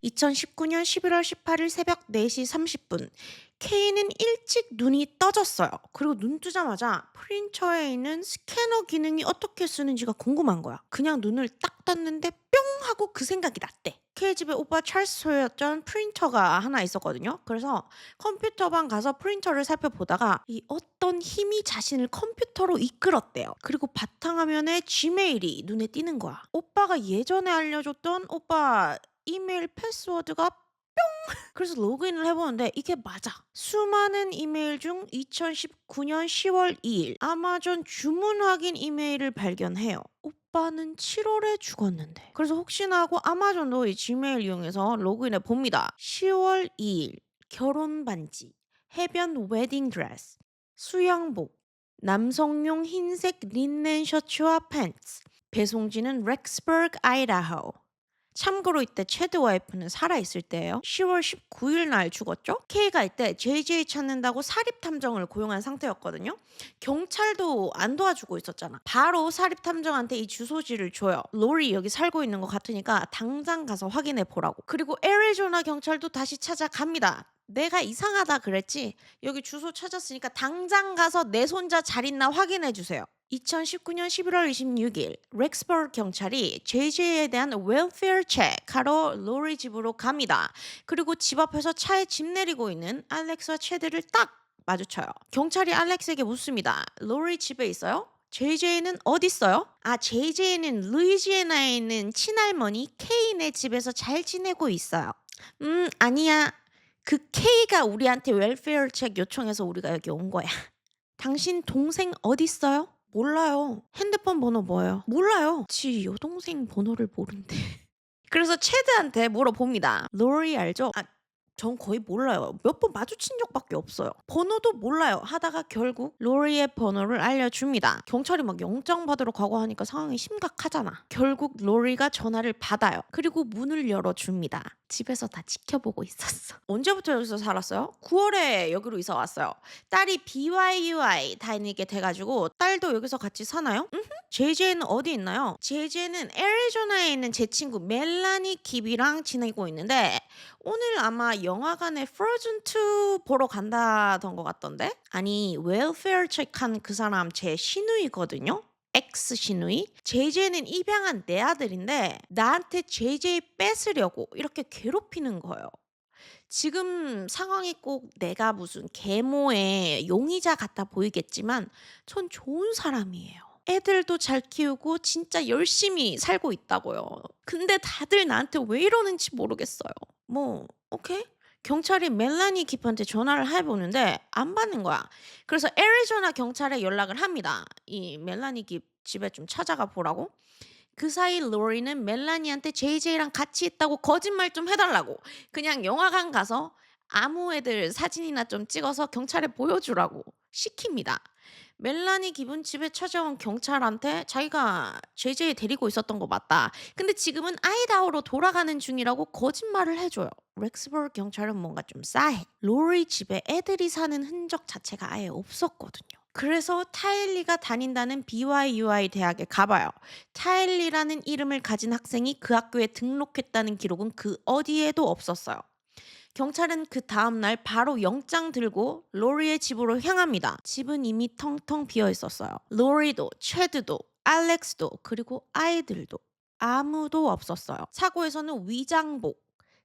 2019년 11월 18일 새벽 4시 30분. K는 일찍 눈이 떠졌어요. 그리고 눈 뜨자마자 프린터에 있는 스캐너 기능이 어떻게 쓰는지가 궁금한 거야. 그냥 눈을 딱 떴는데 뿅 하고 그 생각이 났대. K 집에 오빠 찰스 소유였던 프린터가 하나 있었거든요. 그래서 컴퓨터방 가서 프린터를 살펴보다가 이 어떤 힘이 자신을 컴퓨터로 이끌었대요. 그리고 바탕화면에 지메일이 눈에 띄는 거야. 오빠가 예전에 알려줬던 오빠 이메일 패스워드가 그래서 로그인을 해보는데 이게 맞아. 수많은 이메일 중 2019년 10월 2일 아마존 주문 확인 이메일을 발견해요. 오빠는 7월에 죽었는데. 그래서 혹시나 하고 아마존도 이 지메일 이용해서 로그인해 봅니다. 10월 2일 결혼 반지, 해변 웨딩 드레스, 수영복, 남성용 흰색 린넨 셔츠와 팬츠, 배송지는 렉스버그, 아이다호. 참고로 이때 체드 와이프는 살아있을 때예요. 10월 19일 날 죽었죠. K가 이때 JJ 찾는다고 사립탐정을 고용한 상태였거든요. 경찰도 안 도와주고 있었잖아. 바로 사립탐정한테 이 주소지를 줘요. 로리 여기 살고 있는 것 같으니까 당장 가서 확인해 보라고. 그리고 애리조나 경찰도 다시 찾아갑니다. 내가 이상하다 그랬지? 여기 주소 찾았으니까 당장 가서 내 손자 잘 있나 확인해 주세요. 2019년 11월 26일 렉스버그 경찰이 JJ에 대한 웰페어 체크하러 로리 집으로 갑니다. 그리고 집 앞에서 차에 짐 내리고 있는 알렉스와 체드를 딱 마주쳐요. 경찰이 알렉스에게 묻습니다. 로리 집에 있어요? JJ는 어디 있어요? 아, JJ는 루이지애나에 있는 친할머니 케인의 집에서 잘 지내고 있어요. 아니야. 그 K가 우리한테 웰페어 체크 요청해서 우리가 여기 온 거야. 당신 동생 어디 있어요? 몰라요. 핸드폰 번호 뭐예요? 몰라요. 지 여동생 번호를 모른대. 그래서 체드한테 물어봅니다. 로리 알죠? 아, 전 거의 몰라요. 몇 번 마주친 적밖에 없어요. 번호도 몰라요. 하다가 결국 로리의 번호를 알려줍니다. 경찰이 막 영장 받으러 가고 하니까 상황이 심각하잖아. 결국 로리가 전화를 받아요. 그리고 문을 열어줍니다. 집에서 다 지켜보고 있었어. 언제부터 여기서 살았어요? 9월에 여기로 이사 왔어요. 딸이 BYUI 다니게 돼가지고 딸도 여기서 같이 사나요? JJ는 어디 있나요? JJ는 애리조나에 있는 제 친구 멜라니 깁이랑 지내고 있는데 오늘 아마 영화관에 프로즌 2 보러 간다던 것 같던데? 아니 웰페어 체크한 그 사람 제 시누이거든요? 엑스 시누이? JJ는 입양한 내 아들인데 나한테 JJ 뺏으려고 이렇게 괴롭히는 거예요. 지금 상황이 꼭 내가 무슨 계모의 용의자 같아 보이겠지만 전 좋은 사람이에요. 애들도 잘 키우고 진짜 열심히 살고 있다고요. 근데 다들 나한테 왜 이러는지 모르겠어요. 뭐 오케이? 경찰이 멜라니 깁한테 전화를 해보는데 안 받는 거야. 그래서 애리조나 경찰에 연락을 합니다. 이 멜라니 깁 집에 좀 찾아가 보라고. 그 사이 로리는 멜라니한테 JJ랑 같이 있다고 거짓말 좀 해달라고 그냥 영화관 가서 아무 애들 사진이나 좀 찍어서 경찰에 보여주라고 시킵니다. 멜라니 기분 집에 찾아온 경찰한테 자기가 JJ 데리고 있었던 거 맞다. 근데 지금은 아이다호로 돌아가는 중이라고 거짓말을 해줘요. 렉스버그 경찰은 뭔가 좀 싸해. 로리 집에 애들이 사는 흔적 자체가 아예 없었거든요. 그래서 타일리가 다닌다는 BYUI 대학에 가봐요. 타일리라는 이름을 가진 학생이 그 학교에 등록했다는 기록은 그 어디에도 없었어요. 경찰은 그 다음날 바로 영장 들고 로리의 집으로 향합니다. 집은 이미 텅텅 비어 있었어요. 로리도, 체드도, 알렉스도, 그리고 아이들도 아무도 없었어요. 차고에서는 위장복,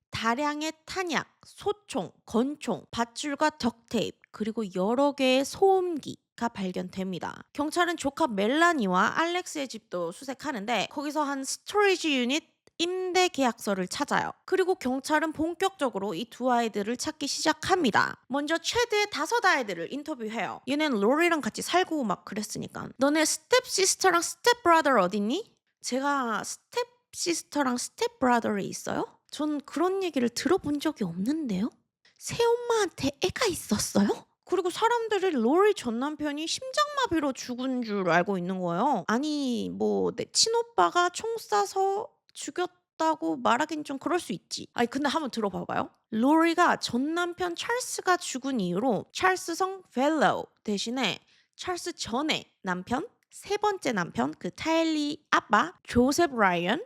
다량의 탄약, 소총, 권총, 밧줄과 덕테이프, 그리고 여러 개의 소음기가 발견됩니다. 경찰은 조카 멜라니와 알렉스의 집도 수색하는데 거기서 한 스토리지 유닛 임대 계약서를 찾아요. 그리고 경찰은 본격적으로 이 두 아이들을 찾기 시작합니다. 먼저 최대의 5 아이들을 인터뷰해요. 얘네는 로리랑 같이 살고 막 그랬으니까. 너네 스텝시스터랑 스텝브라더 어딨니? 제가 스텝시스터랑 스텝브라더이 있어요? 전 그런 얘기를 들어본 적이 없는데요. 새엄마한테 애가 있었어요? 그리고 사람들이 로리 전 남편이 심장마비로 죽은 줄 알고 있는 거예요. 아니 뭐 내 친오빠가 총 쏴서 죽였다고 말하긴 좀 그럴 수 있지. 아니 근데 한번 들어봐봐요. 로리가 전 남편 찰스가 죽은 이후로 찰스성 펠로우 대신에 찰스 전에 남편, 3번째 남편 그 타일리 아빠 조셉 라이언,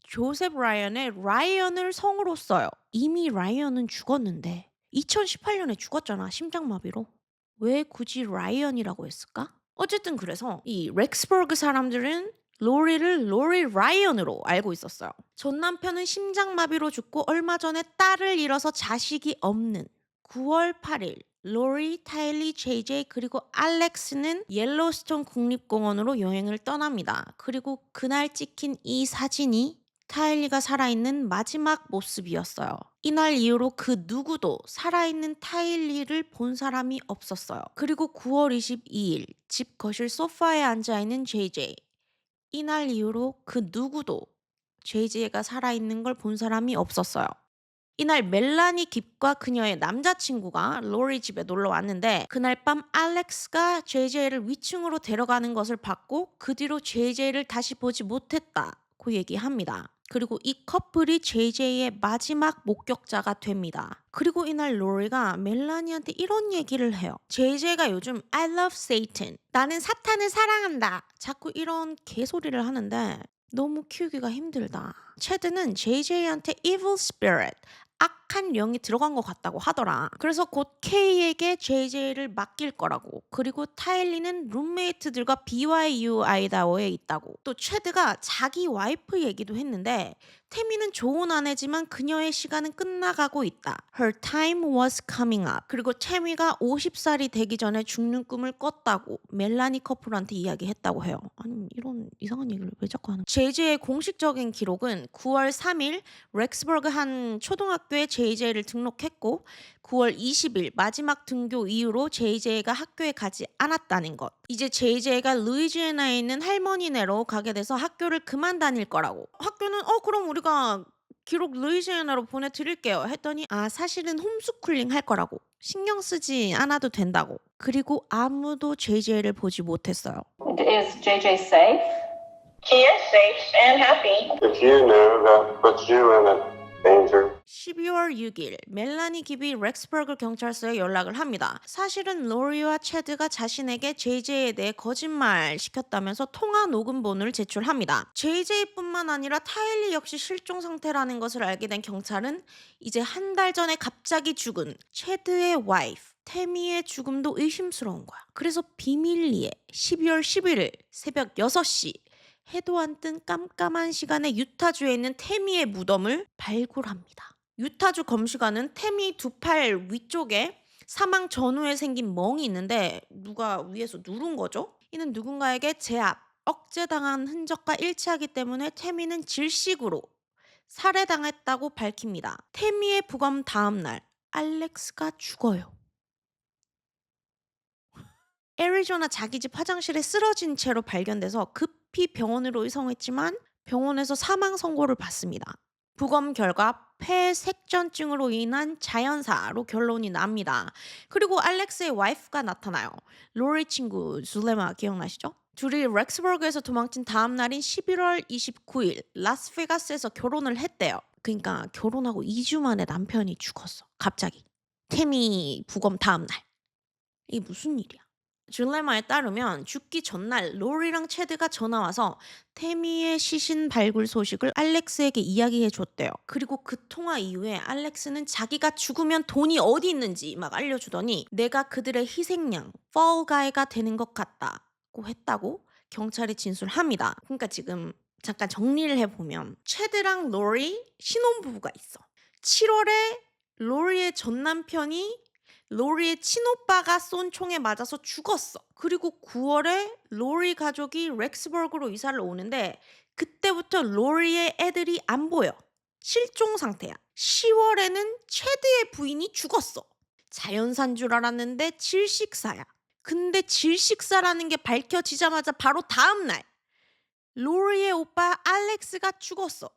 조셉 라이언의 라이언을 성으로 써요. 이미 라이언은 죽었는데 2018년에 죽었잖아, 심장마비로. 왜 굳이 라이언이라고 했을까? 어쨌든 그래서 이 렉스버그 사람들은 로리를 로리 라이언으로 알고 있었어요. 전 남편은 심장마비로 죽고 얼마 전에 딸을 잃어서 자식이 없는 9월 8일 로리, 타일리, 제이제이 그리고 알렉스는 옐로스톤 국립공원으로 여행을 떠납니다. 그리고 그날 찍힌 이 사진이 타일리가 살아있는 마지막 모습이었어요. 이날 이후로 그 누구도 살아있는 타일리를 본 사람이 없었어요. 그리고 9월 22일 집 거실 소파에 앉아있는 제이제이. 이날 이후로 그 누구도 제이제이가 살아있는 걸 본 사람이 없었어요. 이날 멜라니 깁과 그녀의 남자친구가 로리 집에 놀러 왔는데 그날 밤 알렉스가 JJ를 위층으로 데려가는 것을 봤고 그 뒤로 JJ를 다시 보지 못했다고 얘기합니다. 그리고 이 커플이 JJ의 마지막 목격자가 됩니다. 그리고 이날 로리가 멜라니한테 이런 얘기를 해요. JJ가 요즘 I love Satan. 나는 사탄을 사랑한다. 자꾸 이런 개소리를 하는데 너무 키우기가 힘들다. 체드는 JJ한테 evil spirit, 악한 영이 들어간 것 같다고 하더라. 그래서 곧 K에게 JJ를 맡길 거라고. 그리고 타일리는 룸메이트들과 BYU 아이다호에 있다고. 또 체드가 자기 와이프 얘기도 했는데 태미는 좋은 아내지만 그녀의 시간은 끝나가고 있다. Her time was coming up. 그리고 태미가 50살이 되기 전에 죽는 꿈을 꿨다고 멜라니 커플한테 이야기했다고 해요. 아니 이런 이상한 얘기를 왜 자꾸 하는 JJ의 공식적인 기록은 9월 3일 렉스버그 한 초등학교에 JJ를 등록했고 9월 20일 마지막 등교 이후로 JJ가 학교에 가지 않았다는 것. 이제 JJ가 루이지애나에 있는 할머니네로 가게 돼서 학교를 그만 다닐 거라고. 학교는 그럼 우리가 기록 루이지애나로 보내드릴게요 했더니 사실은 홈스쿨링 할 거라고. 신경 쓰지 않아도 된다고. 그리고 아무도 JJ를 보지 못했어요. Is JJ safe? He is safe and happy. If you knew, that puts you in a danger. 12월 6일 멜라니 깁이 렉스버그 경찰서에 연락을 합니다. 사실은 로리와 체드가 자신에게 JJ에 대해 거짓말 시켰다면서 통화 녹음본을 제출합니다. JJ뿐만 아니라 타일리 역시 실종 상태라는 것을 알게 된 경찰은 이제 한 달 전에 갑자기 죽은 체드의 와이프 태미의 죽음도 의심스러운 거야. 그래서 비밀리에 12월 11일 새벽 6시 해도 안 뜬 깜깜한 시간에 유타주에 있는 태미의 무덤을 발굴합니다. 유타주 검시관은 태미 두 팔 위쪽에 사망 전후에 생긴 멍이 있는데 누가 위에서 누른 거죠? 이는 누군가에게 제압, 억제당한 흔적과 일치하기 때문에 태미는 질식으로 살해당했다고 밝힙니다. 태미의 부검 다음 날 알렉스가 죽어요. 애리조나 자기 집 화장실에 쓰러진 채로 발견돼서 급히 병원으로 이송했지만 병원에서 사망 선고를 받습니다. 부검 결과 폐색전증으로 인한 자연사로 결론이 납니다. 그리고 알렉스의 와이프가 나타나요. 로리 친구 줄레마 기억나시죠? 둘이 렉스버그에서 도망친 다음 날인 11월 29일 라스베가스에서 결혼을 했대요. 그러니까 결혼하고 2주 만에 남편이 죽었어. 갑자기. 태미 부검 다음 날. 이게 무슨 일이야? 줄레마에 따르면 죽기 전날 로리랑 체드가 전화와서 태미의 시신 발굴 소식을 알렉스에게 이야기해 줬대요. 그리고 그 통화 이후에 알렉스는 자기가 죽으면 돈이 어디 있는지 막 알려주더니 내가 그들의 희생양, 펄가이가 되는 것 같다고 했다고 경찰이 진술합니다. 그러니까 지금 잠깐 정리를 해보면 체드랑 로리 신혼부부가 있어. 7월에 로리의 전 남편이 로리의 친오빠가 쏜 총에 맞아서 죽었어. 그리고 9월에 로리 가족이 렉스버그로 이사를 오는데 그때부터 로리의 애들이 안 보여. 실종 상태야. 10월에는 체드의 부인이 죽었어. 자연사인 줄 알았는데 질식사야. 근데 질식사라는 게 밝혀지자마자 바로 다음 날 로리의 오빠 알렉스가 죽었어.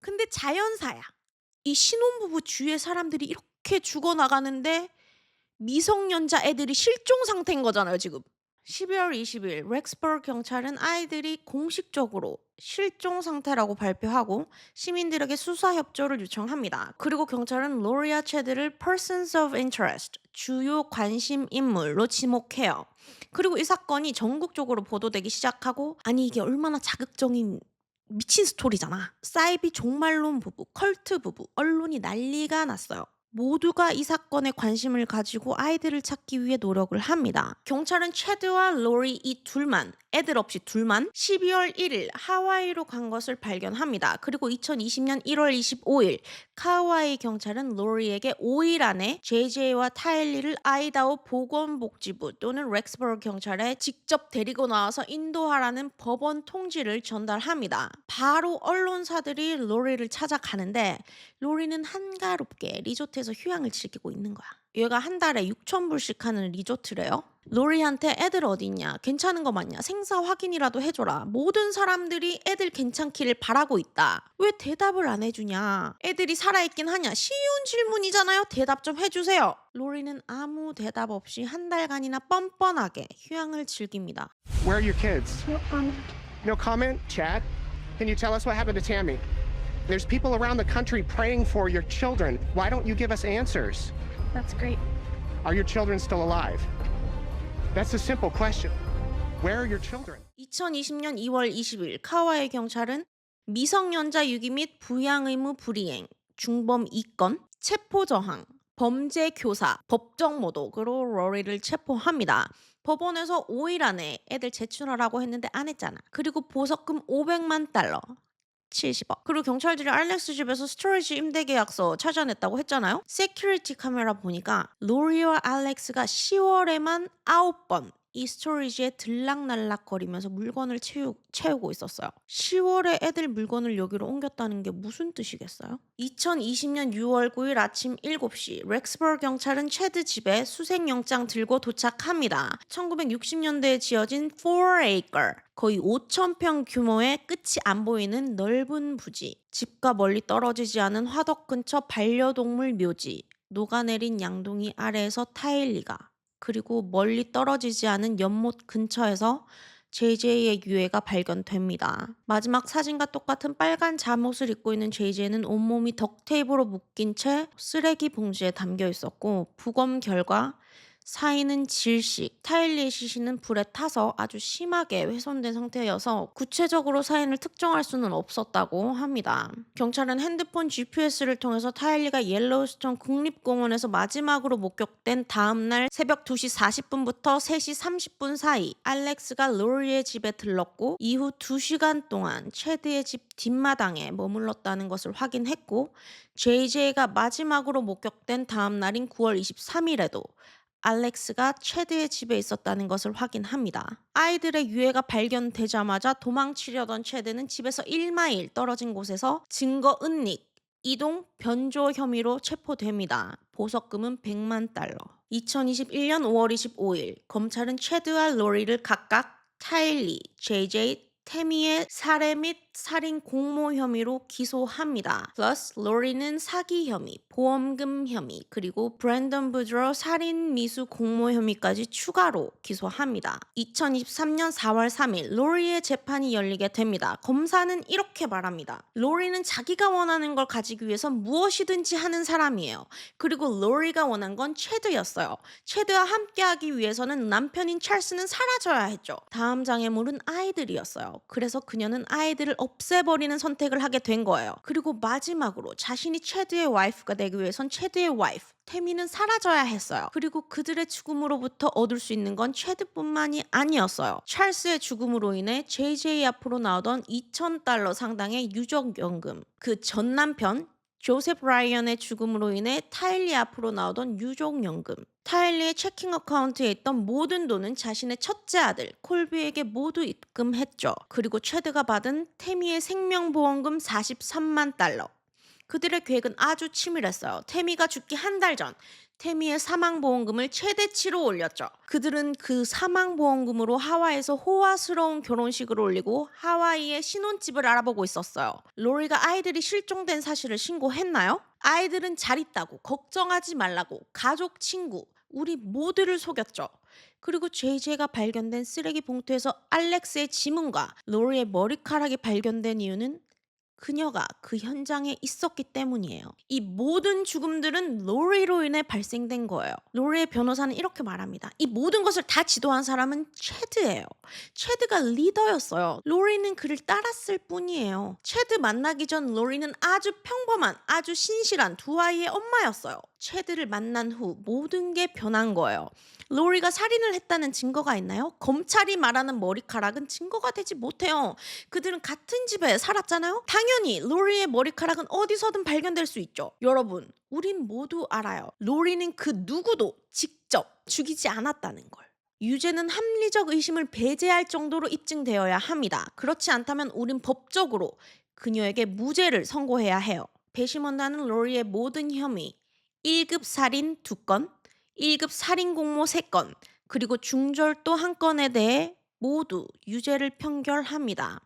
근데 자연사야. 이 신혼부부 주위의 사람들이 이렇게 죽어나가는데 미성년자 애들이 실종 상태인 거잖아요 지금. 12월 20일 렉스버그 경찰은 아이들이 공식적으로 실종 상태라고 발표하고 시민들에게 수사 협조를 요청합니다. 그리고 경찰은 로리와 체드를 persons of interest, 주요 관심 인물로 지목해요. 그리고 이 사건이 전국적으로 보도되기 시작하고 아니 이게 얼마나 자극적인 미친 스토리잖아. 사이비 종말론 부부, 컬트 부부, 언론이 난리가 났어요. 모두가 이 사건에 관심을 가지고 아이들을 찾기 위해 노력을 합니다. 경찰은 체드와 로리 이 둘만, 애들 없이 둘만 12월 1일 하와이로 간 것을 발견합니다. 그리고 2020년 1월 25일 카와이 경찰은 로리에게 5일 안에 JJ와 타일리를 아이다호 보건복지부 또는 렉스버그 경찰에 직접 데리고 나와서 인도하라는 법원 통지를 전달합니다. 바로 언론사들이 로리를 찾아가는데 로리는 한가롭게 리조트에서 휴양을 즐기고 있는 거야. 얘가 한 달에 6,000불씩 하는 리조트래요. 로리한테 애들 어딨냐? 괜찮은 거 맞냐? 생사 확인이라도 해줘라. 모든 사람들이 애들 괜찮기를 바라고 있다. 왜 대답을 안 해주냐? 애들이 살아있긴 하냐? 쉬운 질문이잖아요. 대답 좀 해주세요. 로리는 아무 대답 없이 한 달간이나 뻔뻔하게 휴양을 즐깁니다. Where are your kids? No comment? Chad? Can you tell us what happened to Tammy? There's people around the country praying for your children. Why don't you give us answers? That's great. Are your children still alive? That's a simple question. Where are your children? 2020년 2월 20일 카와이 경찰은 미성년자 유기 및 부양 의무 불이행, 중범 2건, 체포 저항, 범죄 교사, 법정 모독으로 로리를 체포합니다. 법원에서 5일 안에 애들 제출하라고 했는데 안 했잖아. 그리고 보석금 500만 달러. 70억. 그리고 경찰들이 알렉스 집에서 스토리지 임대 계약서 찾아냈다고 했잖아요. 세큐리티 카메라 보니까 로리와 알렉스가 10월에만 9번 이 스토리지에 들락날락거리면서 물건을 채우고 있었어요. 10월에 애들 물건을 여기로 옮겼다는 게 무슨 뜻이겠어요? 2020년 6월 9일 아침 7시 렉스버그 경찰은 체드 집에 수색영장 들고 도착합니다. 1960년대에 지어진 4acre 거의 5,000평 규모의 끝이 안 보이는 넓은 부지, 집과 멀리 떨어지지 않은 화덕 근처 반려동물 묘지, 녹아내린 양동이 아래에서 타일리가, 그리고 멀리 떨어지지 않은 연못 근처에서 JJ의 유해가 발견됩니다. 마지막 사진과 똑같은 빨간 잠옷을 입고 있는 JJ는 온몸이 덕테이프로 묶인 채 쓰레기 봉지에 담겨 있었고 부검 결과 사인은 질식, 타일리의 시신은 불에 타서 아주 심하게 훼손된 상태여서 구체적으로 사인을 특정할 수는 없었다고 합니다. 경찰은 핸드폰 GPS를 통해서 타일리가 옐로우스톤 국립공원에서 마지막으로 목격된 다음날 새벽 2시 40분부터 3시 30분 사이 알렉스가 로리의 집에 들렀고 이후 2시간 동안 체드의 집 뒷마당에 머물렀다는 것을 확인했고 JJ가 마지막으로 목격된 다음 날인 9월 23일에도 알렉스가 체드의 집에 있었다는 것을 확인합니다. 아이들의 유해가 발견되자마자 도망치려던 체드는 집에서 1마일 떨어진 곳에서 증거 은닉, 이동, 변조 혐의로 체포됩니다. 보석금은 100만 달러. 2021년 5월 25일 검찰은 체드와 로리를 각각 타일리, JJ, 태미의 살해 및 살인 공모 혐의로 기소합니다. 플러스 로리는 사기 혐의, 보험금 혐의, 그리고 브랜던 부드로 살인 미수 공모 혐의까지 추가로 기소합니다. 2023년 4월 3일 로리의 재판이 열리게 됩니다. 검사는 이렇게 말합니다. 로리는 자기가 원하는 걸 가지기 위해서 무엇이든지 하는 사람이에요. 그리고 로리가 원한 건 체드였어요. 체드와 함께하기 위해서는 남편인 찰스는 사라져야 했죠. 다음 장애물은 아이들이었어요. 그래서 그녀는 아이들을 없애버리는 선택을 하게 된 거예요. 그리고 마지막으로 자신이 체드의 와이프가 되기 위해선 체드의 와이프 태미는 사라져야 했어요. 그리고 그들의 죽음으로부터 얻을 수 있는 건 체드뿐만이 아니었어요. 찰스의 죽음으로 인해 JJ 앞으로 나오던 2,000달러 상당의 유족연금, 그 전 남편 조셉 라이언의 죽음으로 인해 타일리 앞으로 나오던 유족연금, 타일리의 체킹 어카운트에 있던 모든 돈은 자신의 첫째 아들 콜비에게 모두 입금했죠. 그리고 체드가 받은 태미의 생명보험금 43만 달러. 그들의 계획은 아주 치밀했어요. 태미가 죽기 한 달 전 태미의 사망보험금을 최대치로 올렸죠. 그들은 그 사망보험금으로 하와이에서 호화스러운 결혼식을 올리고 하와이의 신혼집을 알아보고 있었어요. 로리가 아이들이 실종된 사실을 신고했나요? 아이들은 잘 있다고, 걱정하지 말라고, 가족, 친구, 우리 모두를 속였죠. 그리고 JJ가 발견된 쓰레기 봉투에서 알렉스의 지문과 로리의 머리카락이 발견된 이유는 그녀가 그 현장에 있었기 때문이에요. 이 모든 죽음들은 로리로 인해 발생된 거예요. 로리의 변호사는 이렇게 말합니다. 이 모든 것을 다 지도한 사람은 체드예요. 체드가 리더였어요. 로리는 그를 따랐을 뿐이에요. 체드 만나기 전 로리는 아주 평범한, 아주 신실한 두 아이의 엄마였어요. 체드를 만난 후 모든 게 변한 거예요. 로리가 살인을 했다는 증거가 있나요? 검찰이 말하는 머리카락은 증거가 되지 못해요. 그들은 같은 집에 살았잖아요? 당연히 로리의 머리카락은 어디서든 발견될 수 있죠. 여러분, 우린 모두 알아요. 로리는 그 누구도 직접 죽이지 않았다는 걸. 유죄는 합리적 의심을 배제할 정도로 입증되어야 합니다. 그렇지 않다면 우린 법적으로 그녀에게 무죄를 선고해야 해요. 배심원단은 로리의 모든 혐의, 1급 살인 2건, 1급 살인 공모 3건, 그리고 중절도 1건에 대해 모두 유죄를 판결합니다.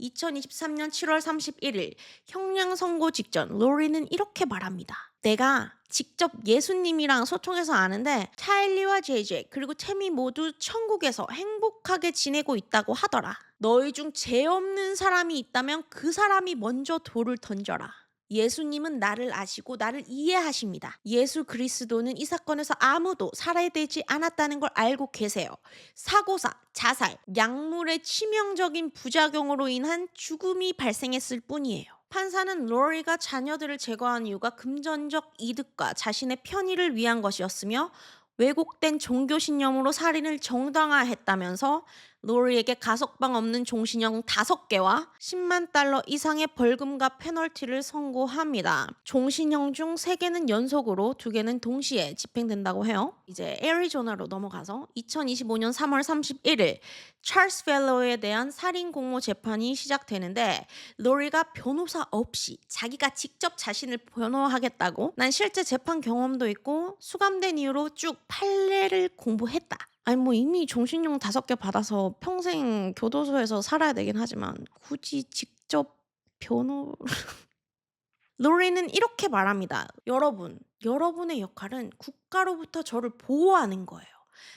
2023년 7월 31일 형량 선고 직전 로리는 이렇게 말합니다. 내가 직접 예수님이랑 소통해서 아는데 차일리와 제이제 그리고 태미 모두 천국에서 행복하게 지내고 있다고 하더라. 너희 중 죄 없는 사람이 있다면 그 사람이 먼저 돌을 던져라. 예수님은 나를 아시고 나를 이해하십니다. 예수 그리스도는 이 사건에서 아무도 살해야 되지 않았다는 걸 알고 계세요. 사고사, 자살, 약물의 치명적인 부작용으로 인한 죽음이 발생했을 뿐이에요. 판사는 로리가 자녀들을 제거한 이유가 금전적 이득과 자신의 편의를 위한 것이었으며 왜곡된 종교신념으로 살인을 정당화했다면서 로리에게 가석방 없는 종신형 5개와 10만 달러 이상의 벌금과 페널티를 선고합니다. 종신형 중 3개는 연속으로 2개는 동시에 집행된다고 해요. 이제 애리조나로 넘어가서 2025년 3월 31일 찰스 펠로에 대한 살인 공모 재판이 시작되는데 로리가 변호사 없이 자기가 직접 자신을 변호하겠다고 난 실제 재판 경험도 있고 수감된 이후로 쭉 판례를 공부했다. 아니 뭐 이미 종신형 5개 받아서 평생 교도소에서 살아야 되긴 하지만 굳이 직접 변호... 로리는 이렇게 말합니다. 여러분, 여러분의 역할은 국가로부터 저를 보호하는 거예요.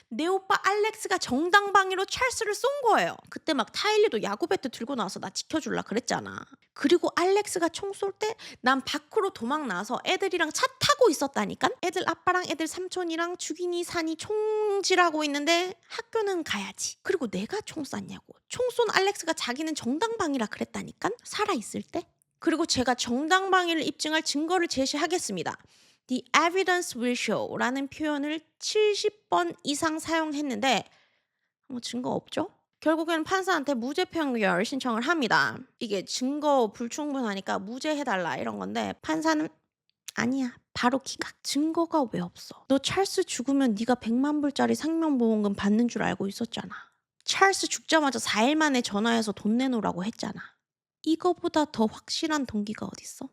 내 오빠 알렉스가 정당방위로 찰스를 쏜 거예요. 그때 막 타일리도 야구 배트 들고 나와서 나 지켜줄라 그랬잖아. 그리고 알렉스가 총 쏠 때 난 밖으로 도망 나와서 애들이랑 차 타고 있었다니까. 애들 아빠랑 애들 삼촌이랑 죽이니 사니 총질하고 있는데 학교는 가야지. 그리고 내가 총 쐈냐고. 총 쏜 알렉스가 자기는 정당방위라 그랬다니까. 살아있을 때. 그리고 제가 정당방위를 입증할 증거를 제시하겠습니다. The evidence will show라는 표현을 70번 이상 사용했는데 증거 없죠? 결국에는 판사한테 무죄 판결 신청을 합니다. 이게 증거 불충분하니까 무죄 해달라 이런 건데 판사는 아니야. 바로 기각. 증거가 왜 없어? 너 찰스 죽으면 네가 100만 불짜리 생명보험금 받는 줄 알고 있었잖아. 찰스 죽자마자 4일 만에 전화해서 돈 내놓으라고 했잖아. 이거보다 더 확실한 동기가 어딨어?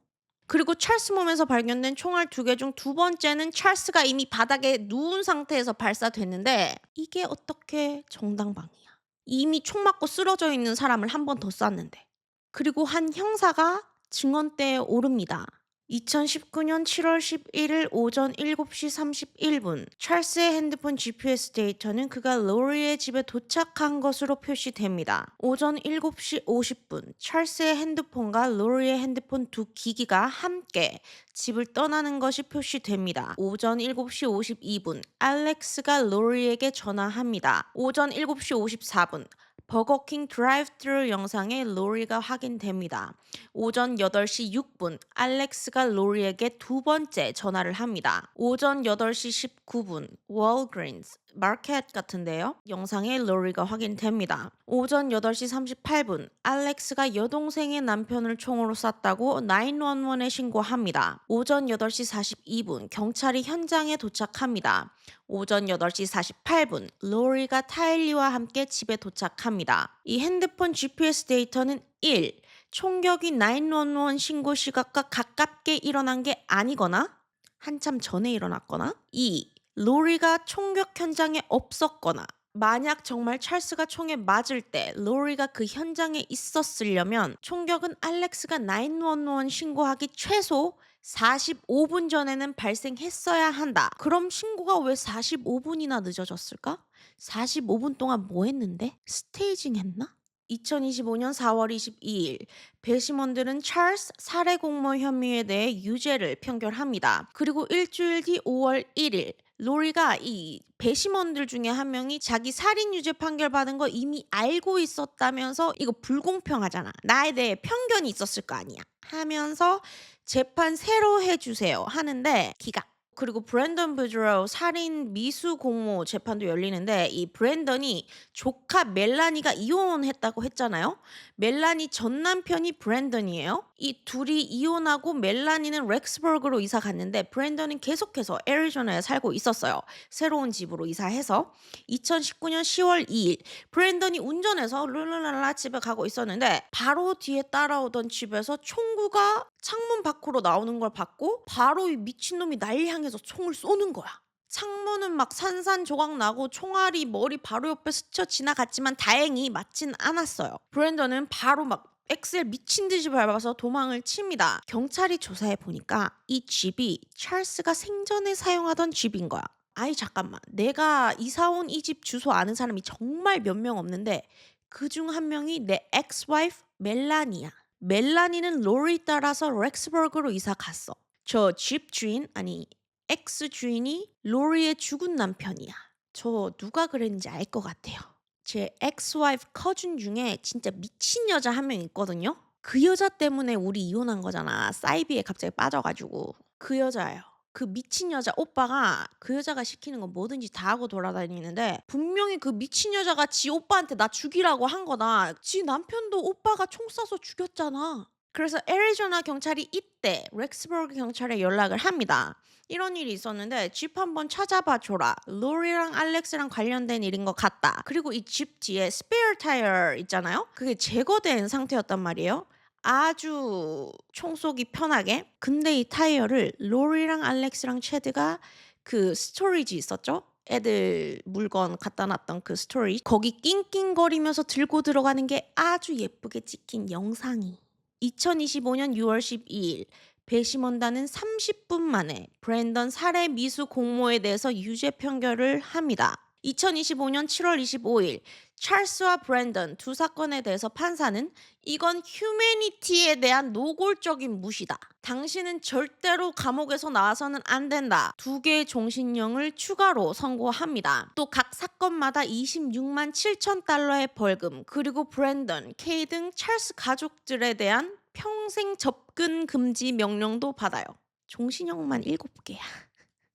그리고 찰스 몸에서 발견된 총알 2개 중 2번째는 찰스가 이미 바닥에 누운 상태에서 발사됐는데 이게 어떻게 정당방위야? 이미 총 맞고 쓰러져 있는 사람을 한 번 더 쐈는데. 그리고 한 형사가 증언대에 오릅니다. 2019년 7월 11일 오전 7시 31분 찰스의 핸드폰 GPS 데이터는 그가 로리의 집에 도착한 것으로 표시됩니다. 오전 7시 50분 찰스의 핸드폰과 로리의 핸드폰 2기기가 함께 집을 떠나는 것이 표시됩니다. 오전 7시 52분 알렉스가 로리에게 전화합니다. 오전 7시 54분 버거킹 드라이브트루 영상에 로리가 확인됩니다. 오전 8시 6분 알렉스가 로리에게 2번째 전화를 합니다. 오전 8시 19분 월그린스 마켓 같은데요. 영상에 로리가 확인됩니다. 오전 8시 38분 알렉스가 여동생의 남편을 총으로 쐈다고 911에 신고합니다. 오전 8시 42분 경찰이 현장에 도착합니다. 오전 8시 48분 로리가 타일리와 함께 집에 도착합니다. 이 핸드폰 GPS 데이터는 1. 총격이 911 신고 시각과 가깝게 일어난 게 아니거나 한참 전에 일어났거나 2. 로리가 총격 현장에 없었거나 만약 정말 찰스가 총에 맞을 때 로리가 그 현장에 있었으려면 총격은 알렉스가 911 신고하기 최소 45분 전에는 발생했어야 한다. 그럼 신고가 왜 45분이나 늦어졌을까? 45분 동안 뭐 했는데? 스테이징 했나? 2025년 4월 22일 배심원들은 찰스 살해 공모 혐의에 대해 유죄를 판결합니다. 그리고 일주일 뒤 5월 1일 로리가 이 배심원들 중에 한 명이 자기 살인 유죄 판결 받은 거 이미 알고 있었다면서 이거 불공평하잖아. 나에 대해 편견이 있었을 거 아니야. 하면서 재판 새로 해주세요 하는데 기각. 그리고 브랜던 부드로우 살인 미수 공모 재판도 열리는데 이 브랜던이 조카 멜라니가 이혼했다고 했잖아요. 멜라니 전 남편이 브랜던이에요. 이 둘이 이혼하고 멜라니는 렉스버그로 이사 갔는데 브랜던은 계속해서 애리조나에 살고 있었어요. 새로운 집으로 이사해서 2019년 10월 2일 브랜던이 운전해서 룰루랄라 집에 가고 있었는데 바로 뒤에 따라오던 집에서 총구가 창문 밖으로 나오는 걸 봤고 바로 이 미친놈이 날 향해서 총을 쏘는 거야. 창문은 막 산산조각 나고 총알이 머리 바로 옆에 스쳐 지나갔지만 다행히 맞진 않았어요. 브랜던은 바로 막 엑셀 미친 듯이 밟아서 도망을 칩니다. 경찰이 조사해 보니까 이 집이 찰스가 생전에 사용하던 집인 거야. 아이 잠깐만, 내가 이사 온 이 집 주소 아는 사람이 정말 몇 명 없는데 그중 한 명이 내 엑스-와이프 멜라니야. 멜라니는 로리 따라서 렉스버그로 이사 갔어. 저 집 주인, 아니 엑스 주인이 로리의 죽은 남편이야. 저 누가 그랬는지 알 것 같아요. 제 엑스-와이프 커준 중에 진짜 미친 여자 한 명 있거든요. 그 여자 때문에 우리 이혼한 거잖아. 사이비에 갑자기 빠져가지고. 그 여자예요. 그 미친 여자 오빠가 그 여자가 시키는 거 뭐든지 다 하고 돌아다니는데 분명히 그 미친 여자가 지 오빠한테 나 죽이라고 한 거다. 지 남편도 오빠가 총 쏴서 죽였잖아. 그래서 애리조나 경찰이 이때 렉스버그 경찰에 연락을 합니다. 이런 일이 있었는데 집 한번 찾아봐 줘라. 로리랑 알렉스랑 관련된 일인 것 같다. 그리고 이 집 뒤에 스페어 타이어 있잖아요. 그게 제거된 상태였단 말이에요. 아주 총 쏘기 편하게. 근데 이 타이어를 로리랑 알렉스랑 체드가 그 스토리지 있었죠? 애들 물건 갖다 놨던 그 스토리 거기 낑낑거리면서 들고 들어가는 게 아주 예쁘게 찍힌 영상이 2025년 6월 12일 배심원단은 30분 만에 브랜던 살해 미수 공모에 대해서 유죄 판결을 합니다. 2025년 7월 25일 찰스와 브랜던 두 사건에 대해서 판사는 이건 휴메니티에 대한 노골적인 무시다. 당신은 절대로 감옥에서 나와서는 안 된다. 2개의 종신형을 추가로 선고합니다. 또 각 사건마다 26만 7천 달러의 벌금 그리고 브랜던, 케이 등 찰스 가족들에 대한 평생 접근 금지 명령도 받아요. 종신형만 7개야.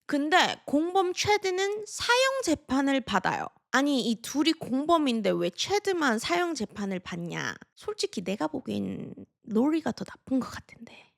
근데 공범 체드는 사형 재판을 받아요. 아니 이 둘이 공범인데 왜 체드만 사형 재판을 받냐. 솔직히 내가 보기엔 로리가 더 나쁜 것 같은데.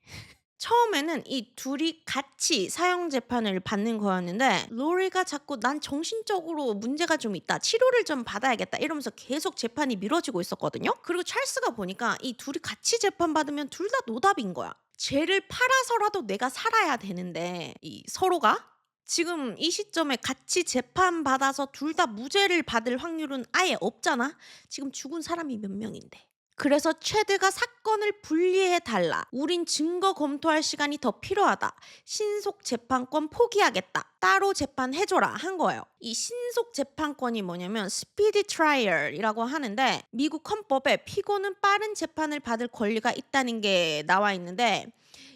처음에는 이 둘이 같이 사형 재판을 받는 거였는데 로리가 자꾸 난 정신적으로 문제가 좀 있다. 치료를 좀 받아야겠다. 이러면서 계속 재판이 미뤄지고 있었거든요. 그리고 찰스가 보니까 이 둘이 같이 재판 받으면 둘 다 노답인 거야. 쟤를 팔아서라도 내가 살아야 되는데 이 서로가 지금 이 시점에 같이 재판받아서 둘 다 무죄를 받을 확률은 아예 없잖아. 지금 죽은 사람이 몇 명인데. 그래서 체드가 사건을 분리해달라. 우린 증거 검토할 시간이 더 필요하다. 신속 재판권 포기하겠다. 따로 재판해줘라 한 거예요. 이 신속 재판권이 뭐냐면 스피디 트라이얼이라고 하는데 미국 헌법에 피고는 빠른 재판을 받을 권리가 있다는 게 나와 있는데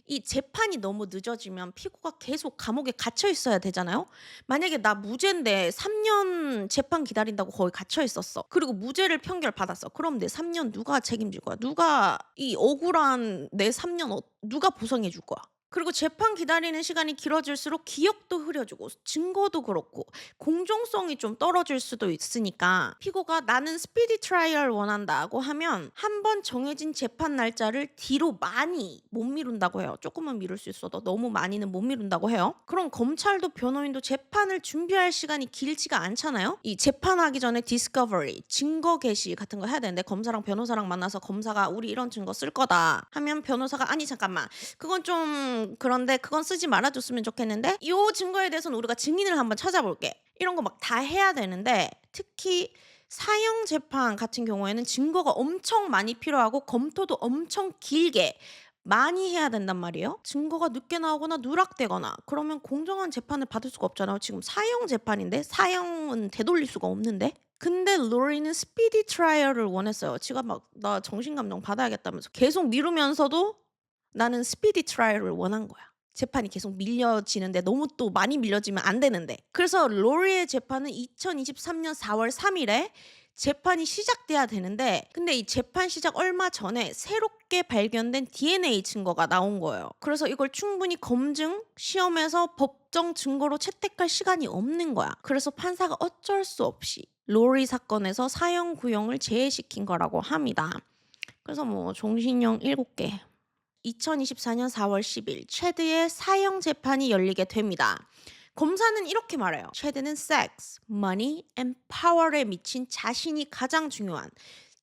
이 재판이 너무 늦어지면 피고가 계속 감옥에 갇혀 있어야 되잖아요. 만약에 나 무죄인데 3년 재판 기다린다고 거기 갇혀 있었어. 그리고 무죄를 판결 받았어. 그럼 내 3년 누가 책임질 거야? 누가 이 억울한 내 3년 누가 보상해 줄 거야? 그리고 재판 기다리는 시간이 길어질수록 기억도 흐려지고 증거도 그렇고 공정성이 좀 떨어질 수도 있으니까 피고가 나는 스피디 트라이얼 원한다고 하면 한 번 정해진 재판 날짜를 뒤로 많이 못 미룬다고 해요. 조금은 미룰 수 있어도 너무 많이는 못 미룬다고 해요. 그럼 검찰도 변호인도 재판을 준비할 시간이 길지가 않잖아요. 이 재판하기 전에 디스커버리, 증거 게시 같은 거 해야 되는데 검사랑 변호사랑 만나서 검사가 우리 이런 증거 쓸 거다 하면 변호사가 아니 잠깐만 그건 좀 그런데 그건 쓰지 말아줬으면 좋겠는데 이 증거에 대해서는 우리가 증인을 한번 찾아볼게. 이런 거 막 다 해야 되는데 특히 사형 재판 같은 경우에는 증거가 엄청 많이 필요하고 검토도 엄청 길게 많이 해야 된단 말이에요. 증거가 늦게 나오거나 누락되거나 그러면 공정한 재판을 받을 수가 없잖아요. 지금 사형 재판인데 사형은 되돌릴 수가 없는데. 근데 로리는 스피디 트라이얼을 원했어요. 지가 막 나 정신감정 받아야겠다면서 계속 미루면서도 나는 스피디 트라이얼을 원한 거야. 재판이 계속 밀려지는데 너무 또 많이 밀려지면 안 되는데. 그래서 로리의 재판은 2023년 4월 3일에 재판이 시작돼야 되는데 근데 이 재판 시작 얼마 전에 새롭게 발견된 DNA 증거가 나온 거예요. 그래서 이걸 충분히 검증, 시험에서 법정 증거로 채택할 시간이 없는 거야. 그래서 판사가 어쩔 수 없이 로리 사건에서 사형 구형을 제외시킨 거라고 합니다. 그래서 뭐 종신형 7개. 2024년 4월 10일 체드의 사형 재판이 열리게 됩니다. 검사는 이렇게 말해요. 체드는 섹스, 머니, 앤 파워에 미친 자신이 가장 중요한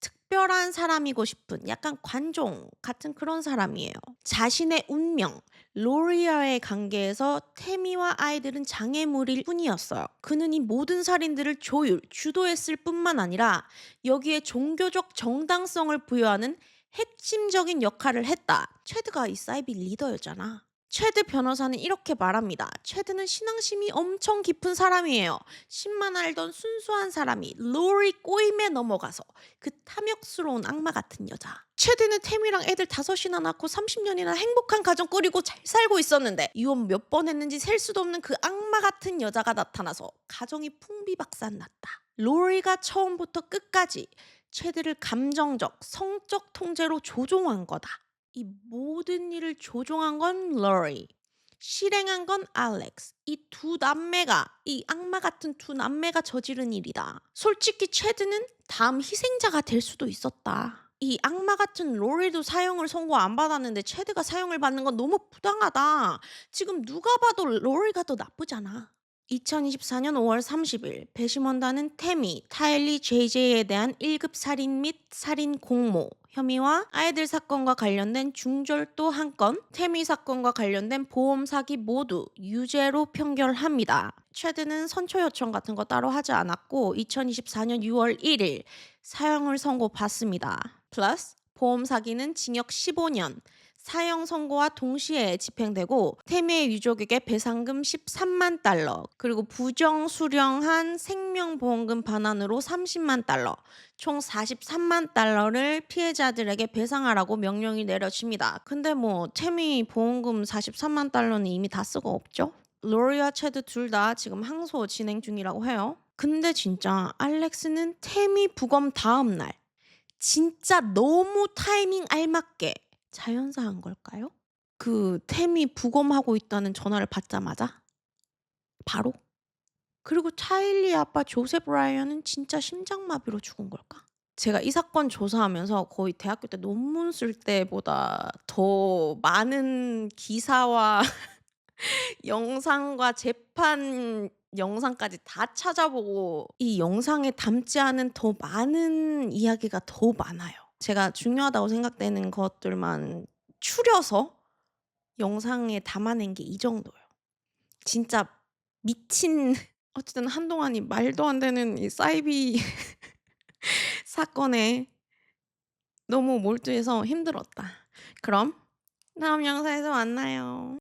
특별한 사람이고 싶은 약간 관종 같은 그런 사람이에요. 자신의 운명, 로리아의 관계에서 태미와 아이들은 장애물일 뿐이었어요. 그는 이 모든 살인들을 주도했을 뿐만 아니라 여기에 종교적 정당성을 부여하는 핵심적인 역할을 했다. 체드가 이 사이비 리더였잖아. 체드 변호사는 이렇게 말합니다. 체드는 신앙심이 엄청 깊은 사람이에요. 신만 알던 순수한 사람이 로리 꼬임에 넘어가서 그 탐욕스러운 악마 같은 여자. 체드는 태미랑 애들 5이나 낳고 30년이나 행복한 가정 꾸리고 잘 살고 있었는데 이혼 몇 번 했는지 셀 수도 없는 그 악마 같은 여자가 나타나서 가정이 풍비박산났다. 로리가 처음부터 끝까지 체드를 감정적, 성적 통제로 조종한 거다. 이 모든 일을 조종한 건 로리, 실행한 건 알렉스. 이 두 남매가, 이 악마 같은 두 남매가 저지른 일이다. 솔직히 체드는 다음 희생자가 될 수도 있었다. 이 악마 같은 로리도 사형을 선고 안 받았는데 체드가 사형을 받는 건 너무 부당하다. 지금 누가 봐도 로리가 더 나쁘잖아. 2024년 5월 30일 배심원단은 태미, 타일리, JJ에 대한 1급 살인 및 살인 공모 혐의와 아이들 사건과 관련된 중절도 1건, 태미 사건과 관련된 보험 사기 모두 유죄로 판결합니다. 체드는 선처 요청 같은 거 따로 하지 않았고 2024년 6월 1일 사형을 선고받습니다. 플러스 보험 사기는 징역 15년, 사형 선고와 동시에 집행되고 태미의 유족에게 배상금 13만 달러 그리고 부정 수령한 생명보험금 반환으로 30만 달러 총 43만 달러를 피해자들에게 배상하라고 명령이 내려집니다. 근데 뭐 태미 보험금 43만 달러는 이미 다 쓰고 없죠? 로리와 체드 둘 다 지금 항소 진행 중이라고 해요. 근데 진짜 알렉스는 태미 부검 다음 날 진짜 너무 타이밍 알맞게 자연사한 걸까요? 그 태미 부검하고 있다는 전화를 받자마자 바로? 그리고 차일리 아빠 조셉 라이언은 진짜 심장마비로 죽은 걸까? 제가 이 사건 조사하면서 거의 대학교 때 논문 쓸 때보다 더 많은 기사와 영상과 재판 영상까지 다 찾아보고 이 영상에 담지 않은 더 많은 이야기가 더 많아요. 제가 중요하다고 생각되는 것들만 추려서 영상에 담아낸 게 이 정도예요. 진짜 미친 어쨌든 한동안 이 말도 안 되는 이 사이비 사건에 너무 몰두해서 힘들었다. 그럼 다음 영상에서 만나요.